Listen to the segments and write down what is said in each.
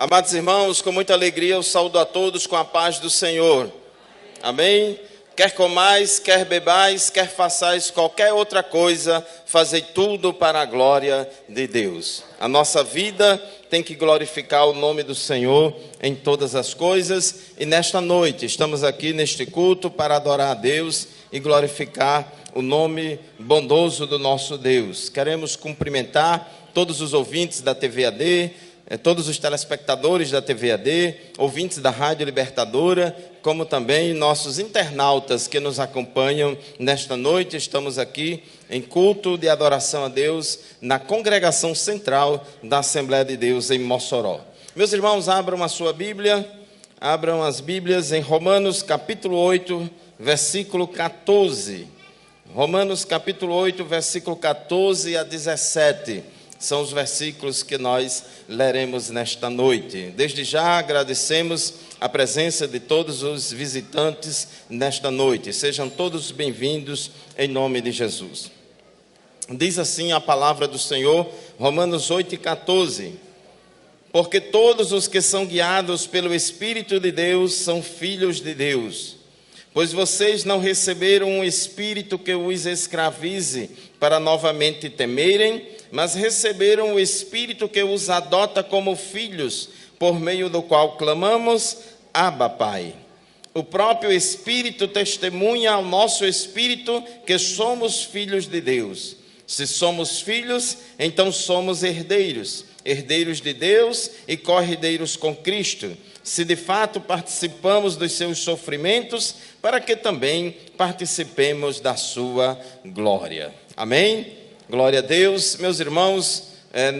Amados irmãos, com muita alegria eu saúdo a todos com a paz do Senhor. Amém? Quer comais, quer bebais, quer façais qualquer outra coisa, fazei tudo para a glória de Deus. A nossa vida tem que glorificar o nome do Senhor em todas as coisas. E nesta noite estamos aqui neste culto para adorar a Deus e glorificar o nome bondoso do nosso Deus. Queremos cumprimentar todos os ouvintes da TV AD, todos os telespectadores da TV AD, ouvintes da Rádio Libertadora, como também nossos internautas que nos acompanham nesta noite. Estamos aqui em culto de adoração a Deus na congregação central da Assembleia de Deus em Mossoró. Meus irmãos, abram a sua Bíblia, abram as Bíblias em Romanos capítulo 8, versículo 14. Romanos capítulo 8, versículo 14 a 17. São os versículos que nós leremos nesta noite. Desde já agradecemos a presença de todos os visitantes nesta noite. Sejam todos bem-vindos em nome de Jesus. Diz assim a palavra do Senhor, Romanos 8:14. Porque todos os que são guiados pelo Espírito de Deus são filhos de Deus. Pois vocês não receberam um espírito que os escravize para novamente temerem, mas receberam o Espírito que os adota como filhos, por meio do qual clamamos, Abba, Pai. O próprio Espírito testemunha ao nosso espírito que somos filhos de Deus. Se somos filhos, então somos herdeiros, herdeiros de Deus e co-herdeiros com Cristo, se de fato participamos dos seus sofrimentos, para que também participemos da sua glória. Amém? Glória a Deus. Meus irmãos,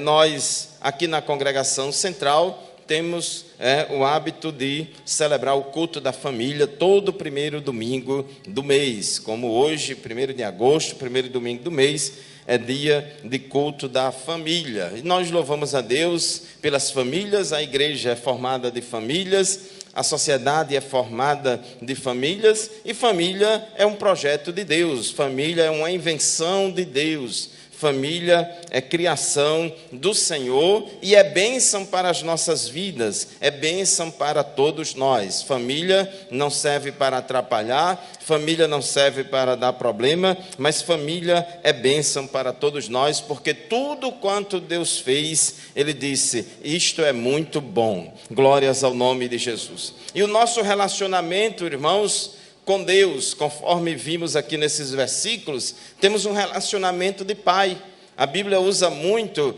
nós aqui na congregação central temos o hábito de celebrar o culto da família todo primeiro domingo do mês. Como hoje, 1º de agosto, primeiro domingo do mês, é dia de culto da família. E nós louvamos a Deus pelas famílias. A igreja é formada de famílias, a sociedade é formada de famílias, e família é um projeto de Deus, família é uma invenção de Deus. Família é criação do Senhor e é bênção para as nossas vidas, é bênção para todos nós. Família não serve para atrapalhar, família não serve para dar problema, mas família é bênção para todos nós, porque tudo quanto Deus fez, Ele disse, isto é muito bom. Glórias ao nome de Jesus. E o nosso relacionamento, irmãos, com Deus, conforme vimos aqui nesses versículos, temos um relacionamento de pai. A Bíblia usa muito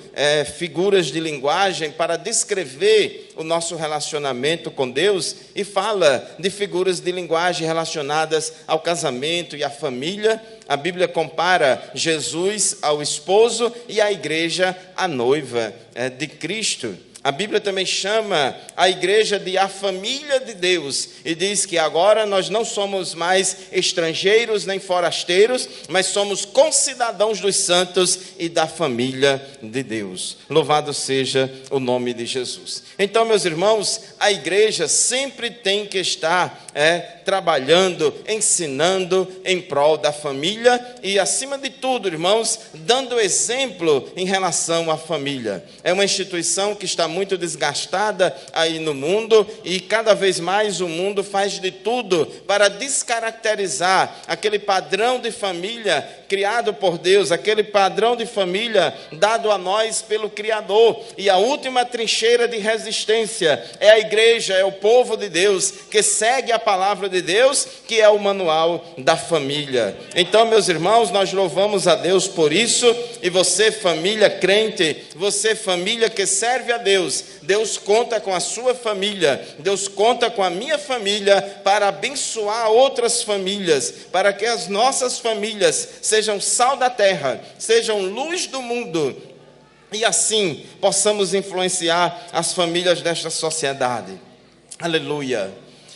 figuras de linguagem para descrever o nosso relacionamento com Deus e fala de figuras de linguagem relacionadas ao casamento e à família. A Bíblia compara Jesus ao esposo e a igreja à noiva de Cristo. A Bíblia também chama a igreja de a família de Deus e diz que agora nós não somos mais estrangeiros nem forasteiros, mas somos concidadãos dos santos e da família de Deus. Louvado seja o nome de Jesus. Então, meus irmãos, a igreja sempre tem que estar trabalhando, ensinando em prol da família e, acima de tudo, irmãos, dando exemplo em relação à família. É uma instituição que está muito desgastada aí no mundo e cada vez mais o mundo faz de tudo para descaracterizar aquele padrão de família criado por Deus, aquele padrão de família dado a nós pelo Criador. E a última trincheira de resistência é a igreja, é o povo de Deus que segue a palavra de Deus, que é o manual da família. Então, meus irmãos, nós louvamos a Deus por isso. E você, família crente, você, família que serve a Deus, Deus conta com a sua família, Deus conta com a minha família para abençoar outras famílias, para que as nossas famílias sejam sal da terra, sejam luz do mundo, e assim possamos influenciar as famílias desta sociedade. Aleluia,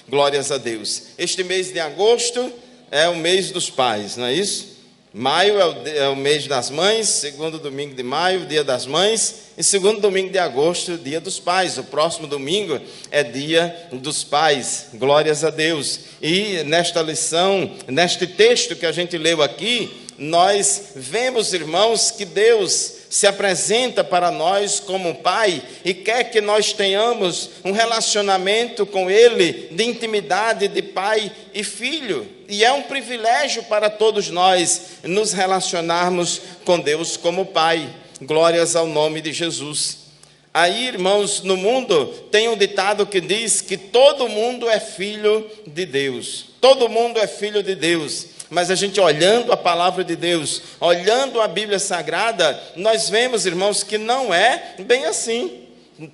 glórias a Deus. Este mês de agosto é o mês dos pais, não é isso? Maio é o mês das mães, segundo domingo de maio, dia das mães, e segundo domingo de agosto, dia dos pais. O próximo domingo é dia dos pais, glórias a Deus. E nesta lição, neste texto que a gente leu aqui, nós vemos, irmãos, que Deus se apresenta para nós como Pai e quer que nós tenhamos um relacionamento com Ele de intimidade de pai e filho. E é um privilégio para todos nós nos relacionarmos com Deus como Pai. Glórias ao nome de Jesus. Aí, irmãos, no mundo tem um ditado que diz que todo mundo é filho de Deus. Todo mundo é filho de Deus. Mas a gente olhando a palavra de Deus, olhando a Bíblia Sagrada, nós vemos, irmãos, que não é bem assim.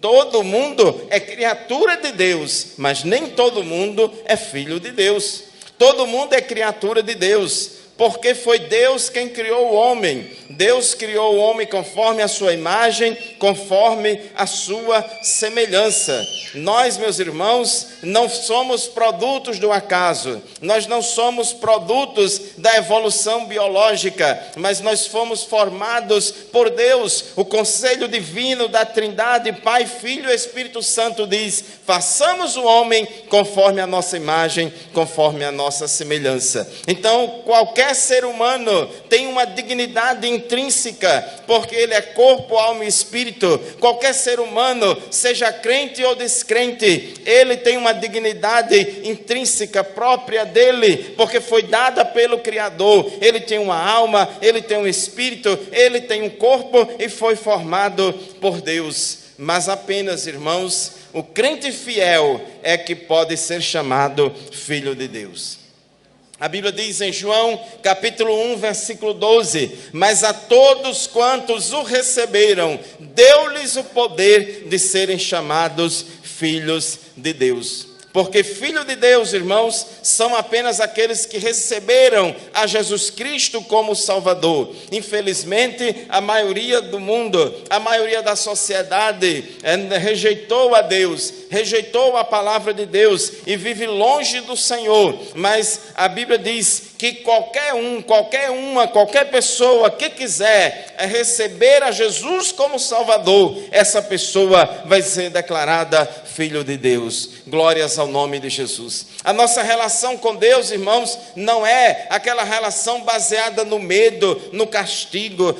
Todo mundo é criatura de Deus, mas nem todo mundo é filho de Deus. Todo mundo é criatura de Deus, porque foi Deus quem criou o homem. Deus criou o homem conforme a sua imagem, conforme a sua semelhança. Nós, meus irmãos, não somos produtos do acaso. Nós não somos produtos da evolução biológica, mas nós fomos formados por Deus. O conselho divino da Trindade, Pai, Filho e Espírito Santo diz: façamos o homem conforme a nossa imagem, conforme a nossa semelhança. Então, qualquer ser humano tem uma dignidade intrínseca, porque ele é corpo, alma e espírito. Qualquer ser humano, seja crente ou descrente, ele tem uma dignidade intrínseca própria dele, porque foi dada pelo Criador. Ele tem uma alma, ele tem um espírito, ele tem um corpo e foi formado por Deus. Mas apenas, irmãos, o crente fiel é que pode ser chamado filho de Deus. A Bíblia diz em João, capítulo 1, versículo 12: mas a todos quantos o receberam, deu-lhes o poder de serem chamados filhos de Deus. Porque filho de Deus, irmãos, são apenas aqueles que receberam a Jesus Cristo como Salvador. Infelizmente, a maioria do mundo, a maioria da sociedade rejeitou a Deus, rejeitou a palavra de Deus e vive longe do Senhor. Mas a Bíblia diz que qualquer pessoa que quiser receber a Jesus como Salvador, essa pessoa vai ser declarada filho de Deus. Glórias ao nome de Jesus. A nossa relação com Deus, irmãos, não é aquela relação baseada no medo, no castigo.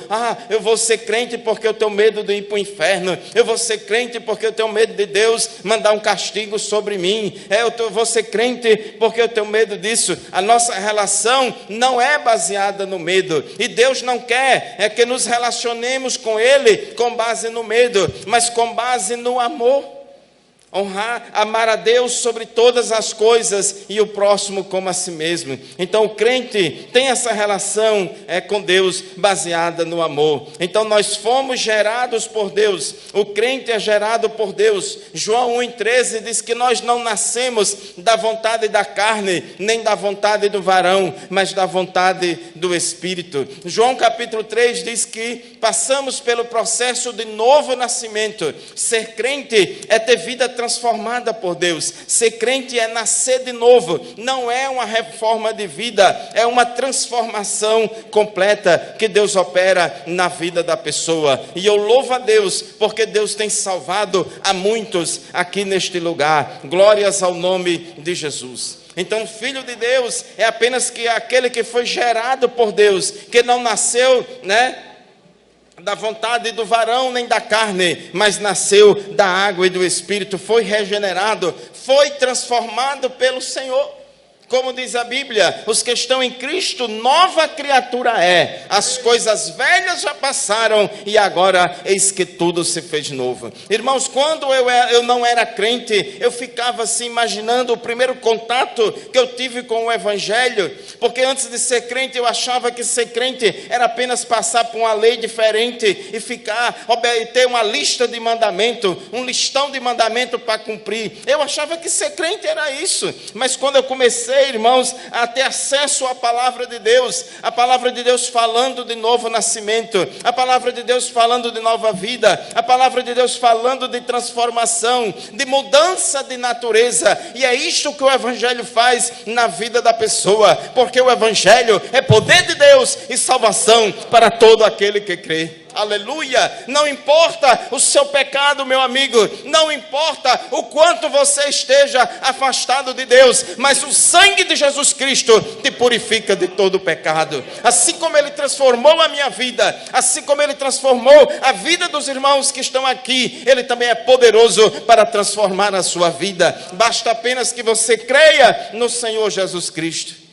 Eu vou ser crente porque eu tenho medo de ir para o inferno. Eu vou ser crente porque eu tenho medo de Deus mandar um castigo sobre mim. Eu vou ser crente porque eu tenho medo disso. A nossa relação não é baseada no medo. E Deus não quer que nos relacionemos com Ele com base no medo, mas com base no amor. Amar a Deus sobre todas as coisas e o próximo como a si mesmo. Então o crente tem essa relação com Deus baseada no amor. Então nós fomos gerados por Deus. O crente é gerado por Deus. João 1,13 diz que nós não nascemos da vontade da carne, nem da vontade do varão, mas da vontade do Espírito. João capítulo 3 diz que passamos pelo processo de novo nascimento. Ser crente é ter vida transformada por Deus. Ser crente é nascer de novo. Não é uma reforma de vida, é uma transformação completa que Deus opera na vida da pessoa. E eu louvo a Deus, porque Deus tem salvado a muitos aqui neste lugar. Glórias ao nome de Jesus. Então, filho de Deus é apenas aquele que foi gerado por Deus, que não nasceu, da vontade do varão nem da carne, mas nasceu da água e do Espírito, foi regenerado, foi transformado pelo Senhor. Como diz a Bíblia, os que estão em Cristo, nova criatura é. As coisas velhas já passaram e agora eis que tudo se fez novo. Irmãos, quando eu não era crente, eu ficava assim imaginando o primeiro contato que eu tive com o Evangelho, porque antes de ser crente eu achava que ser crente era apenas passar por uma lei diferente e ter uma lista de mandamentos, um listão de mandamentos para cumprir. Eu achava que ser crente era isso, mas quando eu comecei, irmãos, a ter acesso à palavra de Deus, a palavra de Deus falando de novo nascimento, a palavra de Deus falando de nova vida, a palavra de Deus falando de transformação, de mudança de natureza, e é isto que o Evangelho faz na vida da pessoa, porque o Evangelho é poder de Deus e salvação para todo aquele que crê. Aleluia. Não importa o seu pecado, meu amigo, não importa o quanto você esteja afastado de Deus, mas o sangue de Jesus Cristo te purifica de todo o pecado. Assim como Ele transformou a minha vida, assim como Ele transformou a vida dos irmãos que estão aqui, Ele também é poderoso para transformar a sua vida. Basta apenas que você creia no Senhor Jesus Cristo.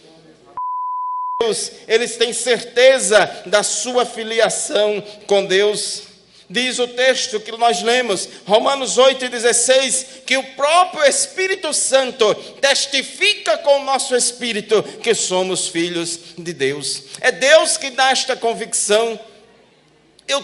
Eles têm certeza da sua filiação com Deus. Diz o texto que nós lemos, Romanos 8,16, que o próprio Espírito Santo testifica com o nosso espírito que somos filhos de Deus. É Deus que dá esta convicção. Eu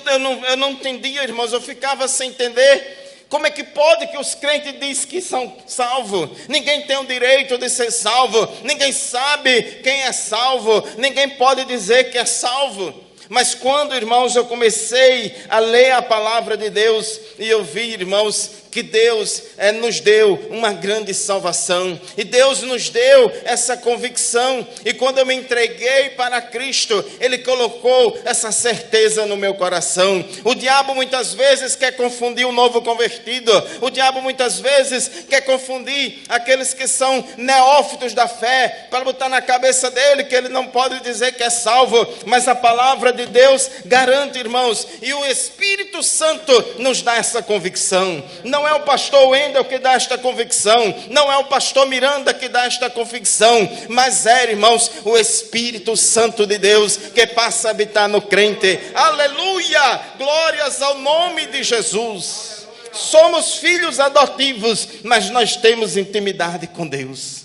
não entendia, irmãos, eu ficava sem entender. Como é que pode que os crentes dizem que são salvos? Ninguém tem o direito de ser salvo. Ninguém sabe quem é salvo. Ninguém pode dizer que é salvo. Mas quando, irmãos, eu comecei a ler a palavra de Deus, e eu vi, irmãos, que Deus nos deu uma grande salvação, e Deus nos deu essa convicção, e quando eu me entreguei para Cristo, Ele colocou essa certeza no meu coração. O diabo muitas vezes quer confundir o novo convertido, o diabo muitas vezes quer confundir aqueles que são neófitos da fé, para botar na cabeça dele que ele não pode dizer que é salvo, mas a palavra de Deus garante, irmãos, e o Espírito Santo nos dá essa convicção. Não é o pastor Wendel que dá esta convicção, não é o pastor Miranda que dá esta convicção, mas é, irmãos, o Espírito Santo de Deus que passa a habitar no crente. Aleluia! Glórias ao nome de Jesus. Somos filhos adotivos, mas nós temos intimidade com Deus.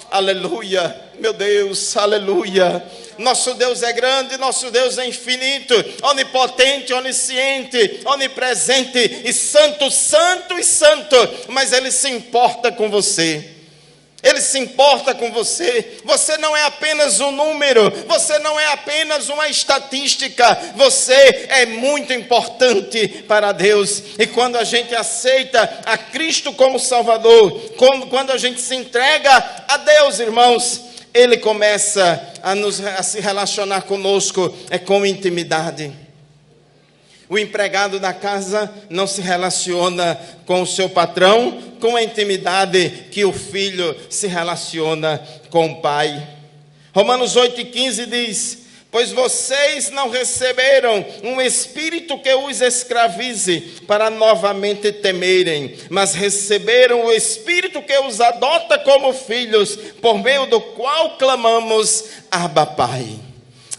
Aleluia, meu Deus, aleluia. Nosso Deus é grande, nosso Deus é infinito, onipotente, onisciente, onipresente e santo, santo e santo. Mas Ele se importa com você. Ele se importa com você. Você não é apenas um número, você não é apenas uma estatística, você é muito importante para Deus. E quando a gente aceita a Cristo como Salvador, quando a gente se entrega a Deus, irmãos, Ele começa a se relacionar conosco com intimidade. O empregado da casa não se relaciona com o seu patrão com a intimidade que o filho se relaciona com o pai. Romanos 8,15 diz: pois vocês não receberam um espírito que os escravize para novamente temerem, mas receberam o espírito que os adota como filhos, por meio do qual clamamos, Abba Pai.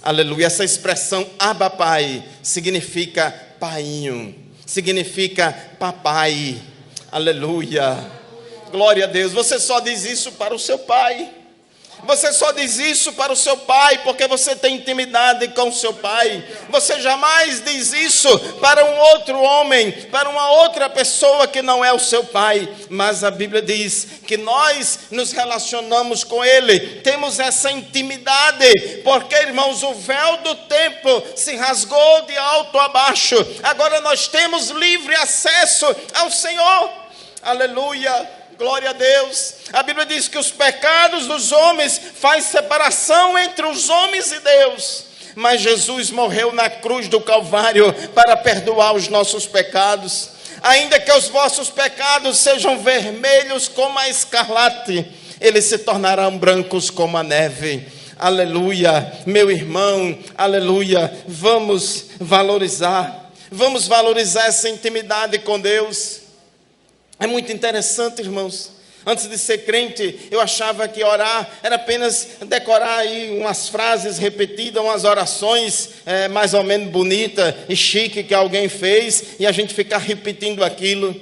Aleluia, essa expressão Abba Pai significa painho, significa papai. Aleluia, glória a Deus. Você só diz isso para o seu pai. Você só diz isso para o seu pai porque você tem intimidade com o seu pai. Você jamais diz isso para um outro homem, para uma outra pessoa que não é o seu pai. Mas a Bíblia diz que nós nos relacionamos com Ele, temos essa intimidade, porque, irmãos, o véu do templo se rasgou de alto a baixo. Agora nós temos livre acesso ao Senhor. Aleluia. Glória a Deus. A Bíblia diz que os pecados dos homens faz separação entre os homens e Deus. Mas Jesus morreu na cruz do Calvário para perdoar os nossos pecados. Ainda que os vossos pecados sejam vermelhos como a escarlate, eles se tornarão brancos como a neve. Aleluia, meu irmão, aleluia. Vamos valorizar essa intimidade com Deus. É muito interessante, irmãos. Antes de ser crente, eu achava que orar era apenas decorar aí umas frases repetidas, umas orações mais ou menos bonitas e chique que alguém fez, e a gente ficar repetindo aquilo.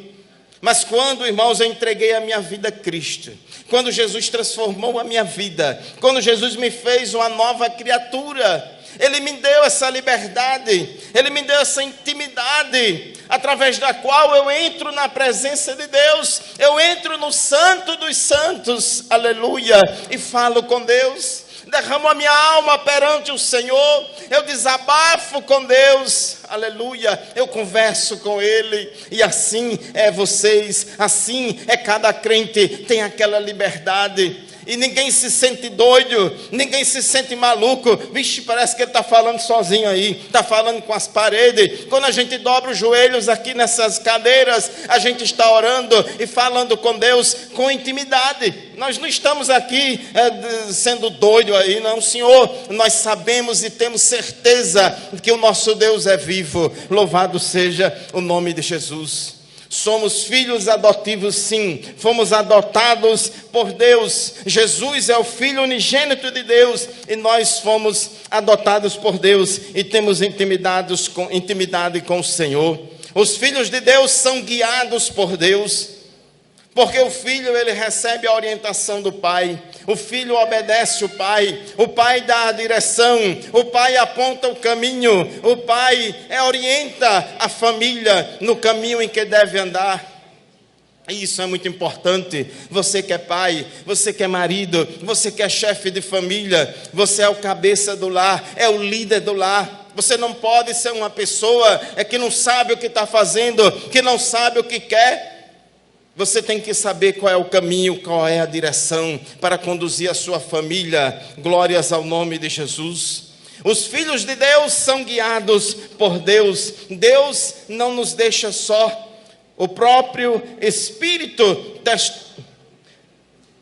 Mas quando, irmãos, eu entreguei a minha vida a Cristo, quando Jesus transformou a minha vida, quando Jesus me fez uma nova criatura, Ele me deu essa liberdade, Ele me deu essa intimidade, através da qual eu entro na presença de Deus, eu entro no Santo dos Santos, aleluia, e falo com Deus, derramo a minha alma perante o Senhor, eu desabafo com Deus, aleluia, eu converso com Ele, e assim é vocês, assim é cada crente, tem aquela liberdade. E ninguém se sente doido, ninguém se sente maluco. Vixe, parece que ele está falando sozinho aí, está falando com as paredes. Quando a gente dobra os joelhos aqui nessas cadeiras, a gente está orando e falando com Deus com intimidade. Nós não estamos aqui sendo doido aí, não, Senhor. Nós sabemos e temos certeza que o nosso Deus é vivo. Louvado seja o nome de Jesus. Somos filhos adotivos, sim. Fomos adotados por Deus. Jesus é o Filho unigênito de Deus. E nós fomos adotados por Deus. E temos intimidade com o Senhor. Os filhos de Deus são guiados por Deus. Porque o filho, ele recebe a orientação do pai. O filho obedece o pai dá a direção, o pai aponta o caminho, o pai orienta a família no caminho em que deve andar. Isso é muito importante. Você que é pai, você que é marido, você que é chefe de família, você é o cabeça do lar, é o líder do lar. Você não pode ser uma pessoa que não sabe o que está fazendo, que não sabe o que quer. Você tem que saber qual é o caminho, qual é a direção para conduzir a sua família. Glórias ao nome de Jesus. Os filhos de Deus são guiados por Deus. Deus não nos deixa só. O próprio Espírito,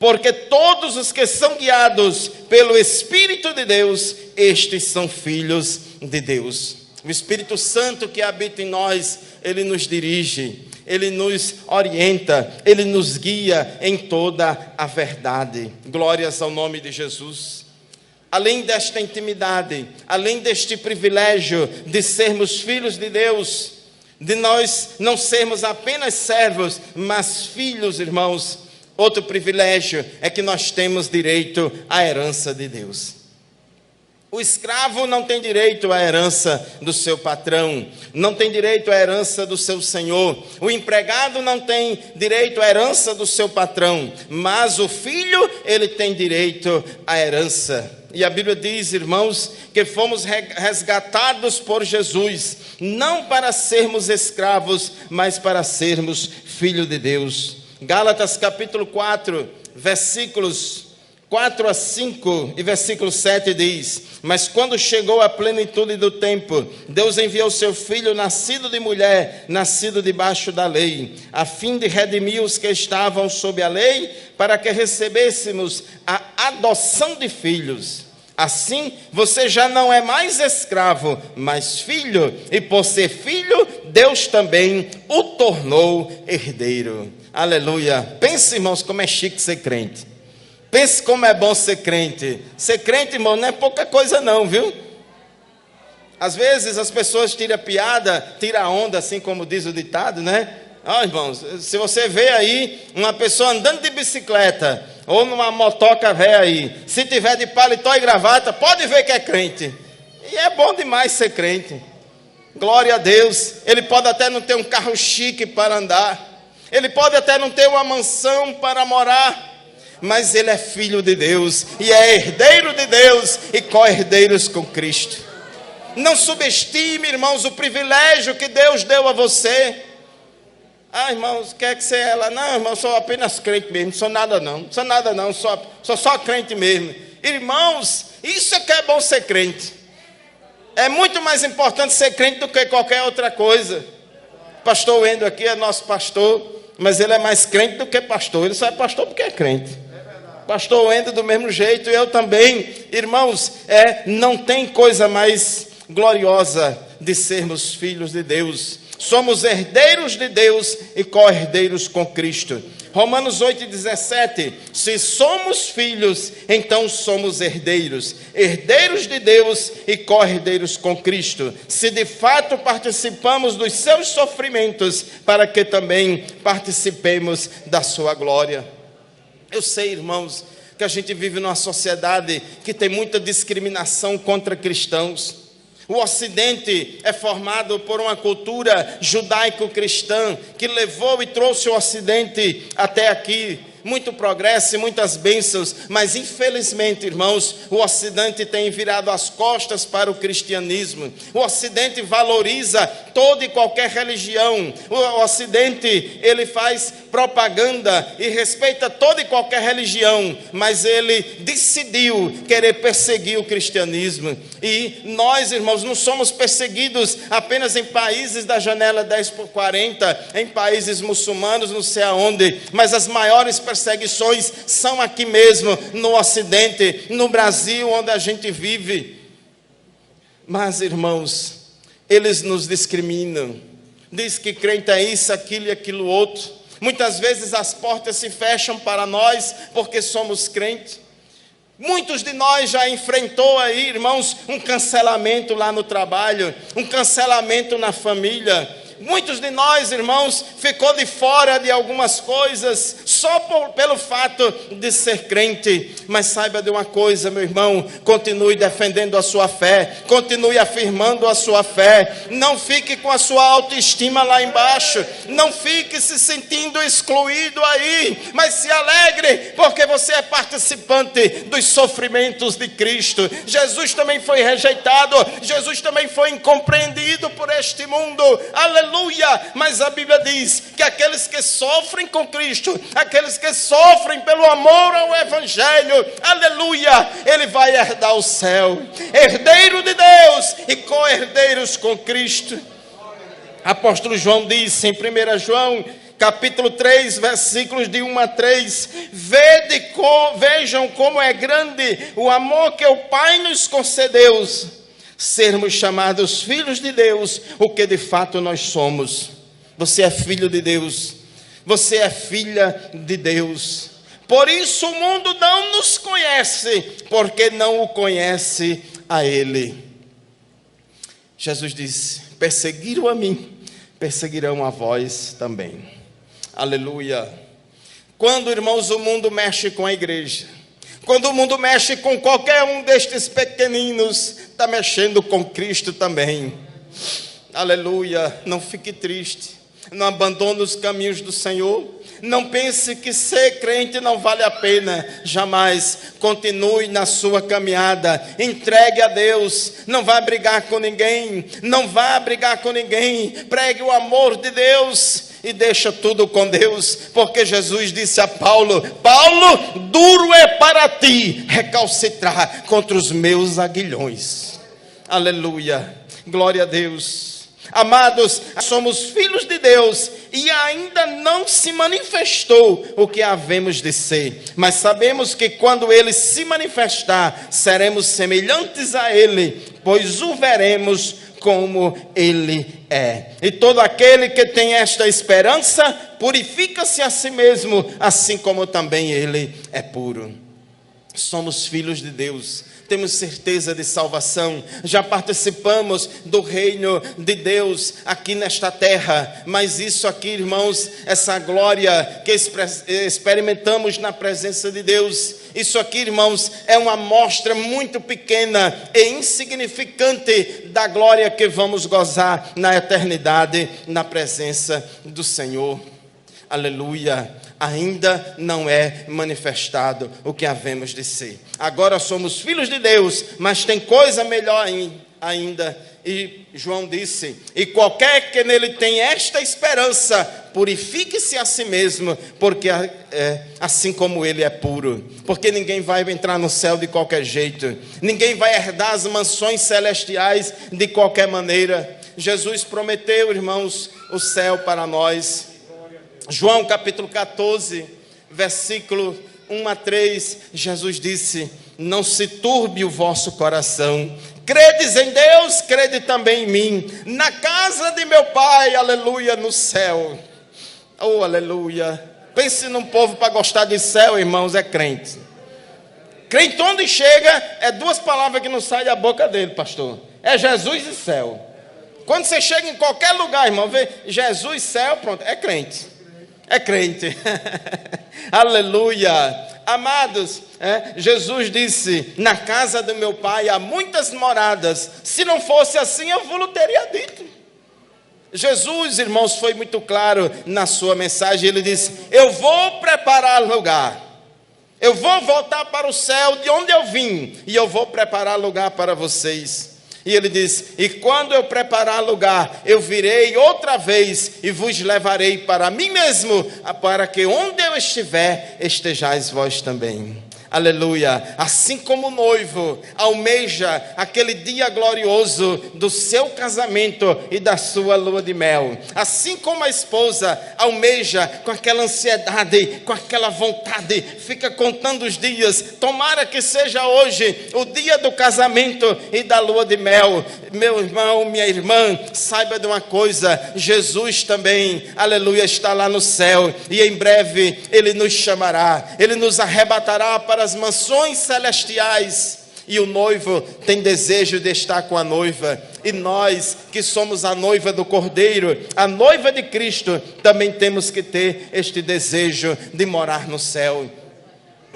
porque todos os que são guiados pelo Espírito de Deus, estes são filhos de Deus. O Espírito Santo que habita em nós, ele nos dirige. Ele nos orienta, ele nos guia em toda a verdade. Glórias ao nome de Jesus. Além desta intimidade, além deste privilégio de sermos filhos de Deus, de nós não sermos apenas servos, mas filhos, irmãos, outro privilégio é que nós temos direito à herança de Deus. O escravo não tem direito à herança do seu patrão, não tem direito à herança do seu senhor. O empregado não tem direito à herança do seu patrão, mas o filho, ele tem direito à herança. E a Bíblia diz, irmãos, que fomos resgatados por Jesus, não para sermos escravos, mas para sermos filhos de Deus. Gálatas capítulo 4, versículos 4 a 5 e versículo 7 diz: mas quando chegou a plenitude do tempo, Deus enviou seu filho, nascido de mulher, nascido debaixo da lei, a fim de redimir os que estavam sob a lei, para que recebêssemos a adoção de filhos. Assim, você já não é mais escravo, mas filho, e por ser filho, Deus também o tornou herdeiro. Aleluia. Pense, irmãos, como é chique ser crente. Pense como é bom ser crente. Ser crente, irmão, não é pouca coisa não, viu? Às vezes as pessoas tiram piada, tiram onda, assim como diz o ditado, né? Irmãos, se você vê aí uma pessoa andando de bicicleta, ou numa motoca velha aí, se tiver de paletó e gravata, pode ver que é crente. E é bom demais ser crente. Glória a Deus. Ele pode até não ter um carro chique para andar. Ele pode até não ter uma mansão para morar. Mas ele é filho de Deus, e é herdeiro de Deus, e co-herdeiros com Cristo. Não subestime, irmãos, o privilégio que Deus deu a você. Irmãos, quer que você é ela? Não, irmão, sou apenas crente mesmo, não sou nada não, sou só crente mesmo. Irmãos, isso é que é bom ser crente. É muito mais importante ser crente do que qualquer outra coisa. Pastor Wendel aqui é nosso pastor, mas ele é mais crente do que pastor. Ele só é pastor porque é crente. Pastor Wendel do mesmo jeito, eu também. Irmãos, não tem coisa mais gloriosa de sermos filhos de Deus. Somos herdeiros de Deus e co-herdeiros com Cristo. Romanos 8,17: se somos filhos, então somos herdeiros, herdeiros de Deus e co-herdeiros com Cristo, se de fato participamos dos seus sofrimentos, para que também participemos da sua glória. Eu sei, irmãos, que a gente vive numa sociedade que tem muita discriminação contra cristãos. O Ocidente é formado por uma cultura judaico-cristã que levou e trouxe o Ocidente até aqui. muito progresso e muitas bênçãos, mas infelizmente, irmãos, o Ocidente tem virado as costas para o cristianismo. O Ocidente valoriza toda e qualquer religião. O Ocidente, ele faz propaganda e respeita toda e qualquer religião, mas ele decidiu querer perseguir o cristianismo. E nós, irmãos, não somos perseguidos apenas em países da janela 10 por 40, em países muçulmanos, não sei aonde, mas as maiores perseguições são aqui mesmo, no Ocidente, no Brasil, onde a gente vive. Mas, irmãos, eles nos discriminam, diz que crente é isso, aquilo e aquilo outro. Muitas vezes as portas se fecham para nós porque somos crentes. Muitos de nós já enfrentou aí, irmãos, um cancelamento lá no trabalho, um cancelamento na família. Muitos de nós, irmãos, ficou de fora de algumas coisas só pelo fato de ser crente. Mas saiba de uma coisa, meu irmão, continue defendendo a sua fé, continue afirmando a sua fé. Não fique com a sua autoestima lá embaixo, não fique se sentindo excluído aí, mas se alegre, porque você é participante dos sofrimentos de Cristo. Jesus também foi rejeitado, Jesus também foi incompreendido por este mundo. Aleluia! Mas a Bíblia diz que aqueles que sofrem com Cristo, aqueles que sofrem pelo amor ao Evangelho, aleluia, ele vai herdar o céu, herdeiro de Deus e co-herdeiros com Cristo. Apóstolo João disse em 1 João capítulo 3, versículos de 1 a 3, vejam como é grande o amor que o Pai nos concedeu, sermos chamados filhos de Deus, o que de fato nós somos. Você é filho de Deus, você é filha de Deus. Por isso o mundo não nos conhece, porque não o conhece a Ele. Jesus disse: perseguiram a mim, perseguirão a vós também. Aleluia. Quando, irmãos, o mundo mexe com a igreja, quando o mundo mexe com qualquer um destes pequeninos, está mexendo com Cristo também. Aleluia. Não fique triste, não abandone os caminhos do Senhor. Não pense que ser crente não vale a pena. Jamais. Continue na sua caminhada, entregue a Deus. Não vá brigar com ninguém, não vá brigar com ninguém. Pregue o amor de Deus e deixa tudo com Deus, porque Jesus disse a Paulo: Paulo, duro é para ti recalcitrar contra os meus aguilhões. Aleluia, glória a Deus. Amados, somos filhos de Deus e ainda não se manifestou o que havemos de ser, mas sabemos que quando Ele se manifestar, seremos semelhantes a Ele, pois o veremos como Ele é. E todo aquele que tem esta esperança, purifica-se a si mesmo, assim como também Ele é puro. Somos filhos de Deus, temos certeza de salvação, já participamos do reino de Deus aqui nesta terra, mas isso aqui, irmãos, essa glória que experimentamos na presença de Deus, isso aqui, irmãos, é uma amostra muito pequena e insignificante da glória que vamos gozar na eternidade, na presença do Senhor. Aleluia. Ainda não é manifestado o que havemos de ser. Agora somos filhos de Deus, mas tem coisa melhor ainda. E João disse: e qualquer que nele tem esta esperança, purifique-se a si mesmo, porque assim como ele é puro. Porque ninguém vai entrar no céu de qualquer jeito, ninguém vai herdar as mansões celestiais de qualquer maneira. Jesus prometeu, irmãos, o céu para nós. João capítulo 14, versículo 1 a 3, Jesus disse: não se turbe o vosso coração, credes em Deus, crede também em mim. Na casa de meu Pai, aleluia, no céu. Oh, aleluia. Pense num povo para gostar de céu, irmãos, é crente. Crente onde chega, é duas palavras que não saem da boca dele, pastor: é Jesus e céu. Quando você chega em qualquer lugar, irmão, vê Jesus, céu, pronto, é crente. É crente. Aleluia. Amados, Jesus disse: na casa do meu Pai há muitas moradas. Se não fosse assim, eu vos teria dito. Jesus, irmãos, foi muito claro na sua mensagem. Ele disse: eu vou preparar lugar. Eu vou voltar para o céu de onde eu vim, e eu vou preparar lugar para vocês. E ele diz: e quando eu preparar lugar, eu virei outra vez e vos levarei para mim mesmo, para que onde eu estiver, estejais vós também. Aleluia. Assim como o noivo almeja aquele dia glorioso do seu casamento e da sua lua de mel, assim como a esposa almeja com aquela ansiedade, com aquela vontade, fica contando os dias, tomara que seja hoje o dia do casamento e da lua de mel. Meu irmão, minha irmã, saiba de uma coisa: Jesus também, aleluia, está lá no céu, e em breve Ele nos chamará, Ele nos arrebatará para as mansões celestiais, e o noivo tem desejo de estar com a noiva, e nós que somos a noiva do Cordeiro, a noiva de Cristo, também temos que ter este desejo de morar no céu.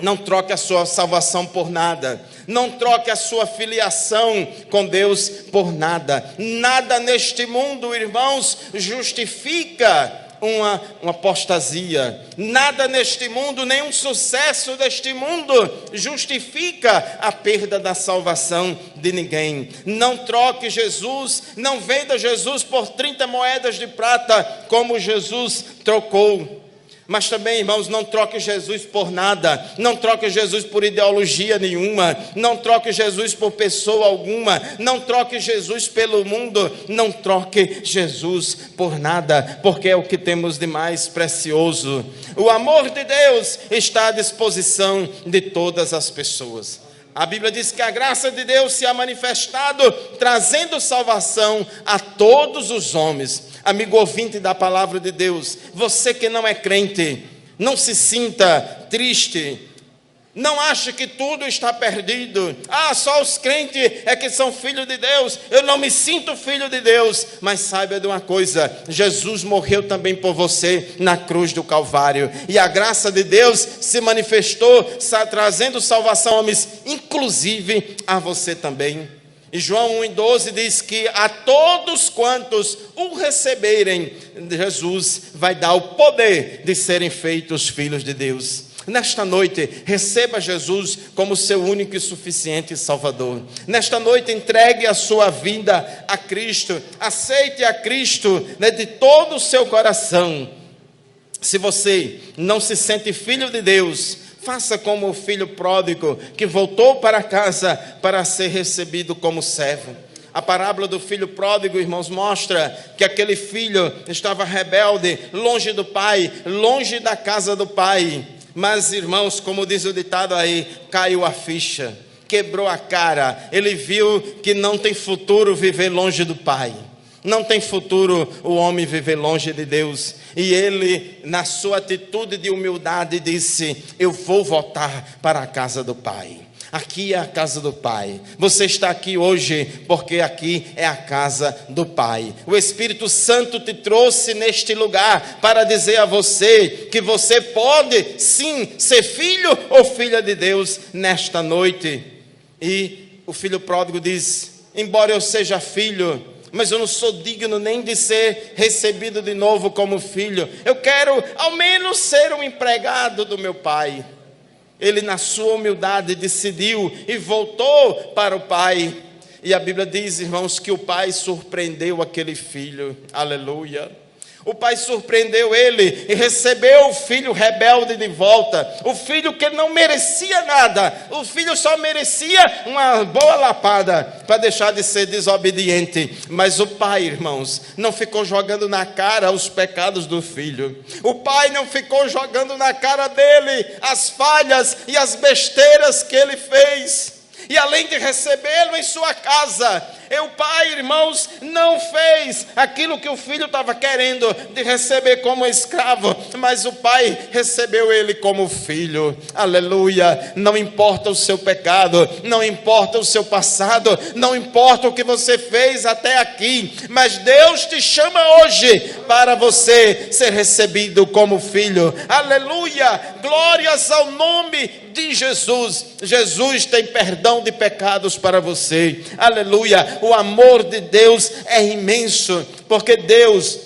Não troque a sua salvação por nada, não troque a sua filiação com Deus por nada. Nada neste mundo, irmãos, justifica uma apostasia. Nada neste mundo, nenhum sucesso deste mundo justifica a perda da salvação de ninguém. Não troque Jesus, não venda Jesus por 30 moedas de prata, como Jesus trocou. Mas também, irmãos, não troque Jesus por nada, não troque Jesus por ideologia nenhuma, não troque Jesus por pessoa alguma, não troque Jesus pelo mundo, não troque Jesus por nada, porque é o que temos de mais precioso. O amor de Deus está à disposição de todas as pessoas. A Bíblia diz que a graça de Deus se ha manifestado, trazendo salvação a todos os homens. Amigo ouvinte da palavra de Deus, você que não é crente, não se sinta triste, não ache que tudo está perdido. Só os crentes é que são filhos de Deus, eu não me sinto filho de Deus. Mas saiba de uma coisa: Jesus morreu também por você na cruz do Calvário, e a graça de Deus se manifestou, trazendo salvação a homens, inclusive a você também. E João 1,12 diz que a todos quantos o receberem, Jesus vai dar o poder de serem feitos filhos de Deus. Nesta noite, receba Jesus como seu único e suficiente Salvador. Nesta noite, entregue a sua vida a Cristo. Aceite a Cristo, de todo o seu coração. Se você não se sente filho de Deus, faça como o filho pródigo que voltou para casa para ser recebido como servo. A parábola do filho pródigo, irmãos, mostra que aquele filho estava rebelde, longe do pai, longe da casa do pai. Mas, irmãos, como diz o ditado aí, caiu a ficha, quebrou a cara. Ele viu que não tem futuro viver longe do pai. Não tem futuro o homem viver longe de Deus. E ele, na sua atitude de humildade, disse: eu vou voltar para a casa do Pai. Aqui é a casa do Pai. Você está aqui hoje porque aqui é a casa do Pai. O Espírito Santo te trouxe neste lugar para dizer a você que você pode sim ser filho ou filha de Deus nesta noite. E o filho pródigo diz: embora eu seja filho, mas eu não sou digno nem de ser recebido de novo como filho. Eu quero ao menos ser um empregado do meu pai. Ele, na sua humildade, decidiu e voltou para o pai. E a Bíblia diz, irmãos, que o pai surpreendeu aquele filho. Aleluia. O pai surpreendeu ele e recebeu o filho rebelde de volta. O filho que não merecia nada. O filho só merecia uma boa lapada para deixar de ser desobediente. Mas o pai, irmãos, não ficou jogando na cara os pecados do filho. O pai não ficou jogando na cara dele as falhas e as besteiras que ele fez. E além de recebê-lo em sua casa, o pai, irmãos, não fez aquilo que o filho estava querendo, de receber como escravo, mas o pai recebeu ele como filho. Aleluia. Não importa o seu pecado, não importa o seu passado, não importa o que você fez até aqui, mas Deus te chama hoje para você ser recebido como filho. Aleluia. Glórias ao nome de em Jesus, Jesus tem perdão de pecados para você. Aleluia. O amor de Deus é imenso, porque Deus,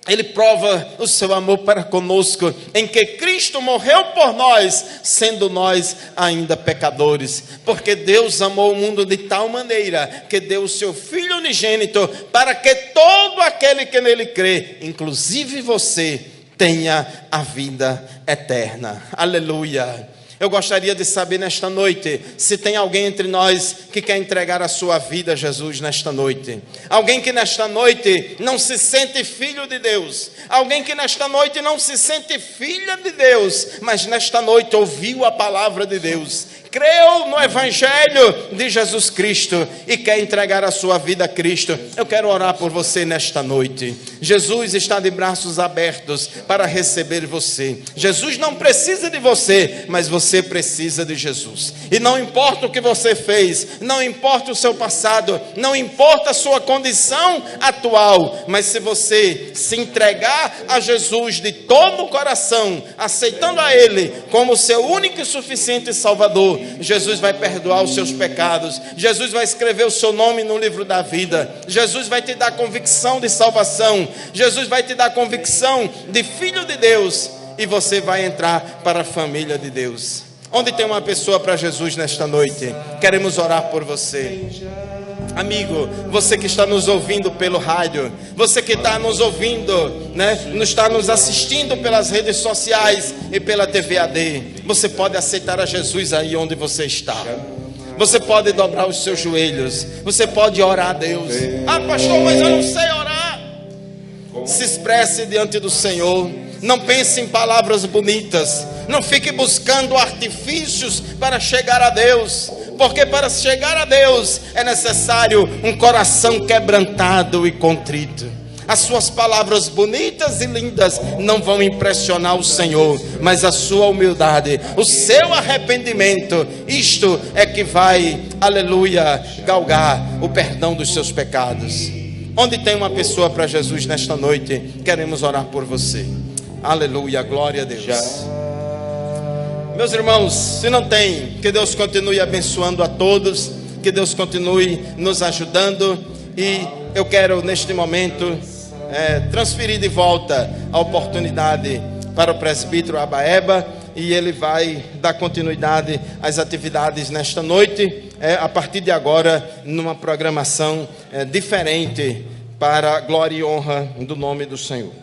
Ele prova o seu amor para conosco, em que Cristo morreu por nós, sendo nós ainda pecadores. Porque Deus amou o mundo de tal maneira, que deu o seu Filho unigênito, para que todo aquele que nele crê, inclusive você, tenha a vida eterna. Aleluia. Eu gostaria de saber nesta noite, se tem alguém entre nós que quer entregar a sua vida a Jesus nesta noite. Alguém que nesta noite não se sente filho de Deus. Alguém que nesta noite não se sente filha de Deus, mas nesta noite ouviu a palavra de Deus, creu no Evangelho de Jesus Cristo e quer entregar a sua vida a Cristo. Eu quero orar por você nesta noite. Jesus está de braços abertos para receber você. Jesus não precisa de você, mas você precisa de Jesus. E não importa o que você fez, não importa o seu passado, não importa a sua condição atual, mas se você se entregar a Jesus de todo o coração, aceitando a Ele como seu único e suficiente Salvador, Jesus vai perdoar os seus pecados. Jesus vai escrever o seu nome no livro da vida. Jesus vai te dar convicção de salvação. Jesus vai te dar convicção de filho de Deus. E você vai entrar para a família de Deus. Onde tem uma pessoa para Jesus nesta noite? Queremos orar por você. Amigo, você que está nos ouvindo pelo rádio, você que está nos ouvindo, está nos assistindo pelas redes sociais e pela TV AD, você pode aceitar a Jesus aí onde você está. Você pode dobrar os seus joelhos, você pode orar a Deus. Ah, pastor, mas eu não sei orar. Se expresse diante do Senhor. Não pense em palavras bonitas. Não fique buscando artifícios para chegar a Deus. Porque para chegar a Deus é necessário um coração quebrantado e contrito. As suas palavras bonitas e lindas não vão impressionar o Senhor, mas a sua humildade, o seu arrependimento, isto é que vai, aleluia, galgar o perdão dos seus pecados. Onde tem uma pessoa para Jesus nesta noite, queremos orar por você. Aleluia, glória a Deus. Meus irmãos, se não tem, que Deus continue abençoando a todos, que Deus continue nos ajudando. E eu quero neste momento transferir de volta a oportunidade para o presbítero Abaeba, e ele vai dar continuidade às atividades nesta noite, a partir de agora, numa programação diferente, para a glória e honra do nome do Senhor.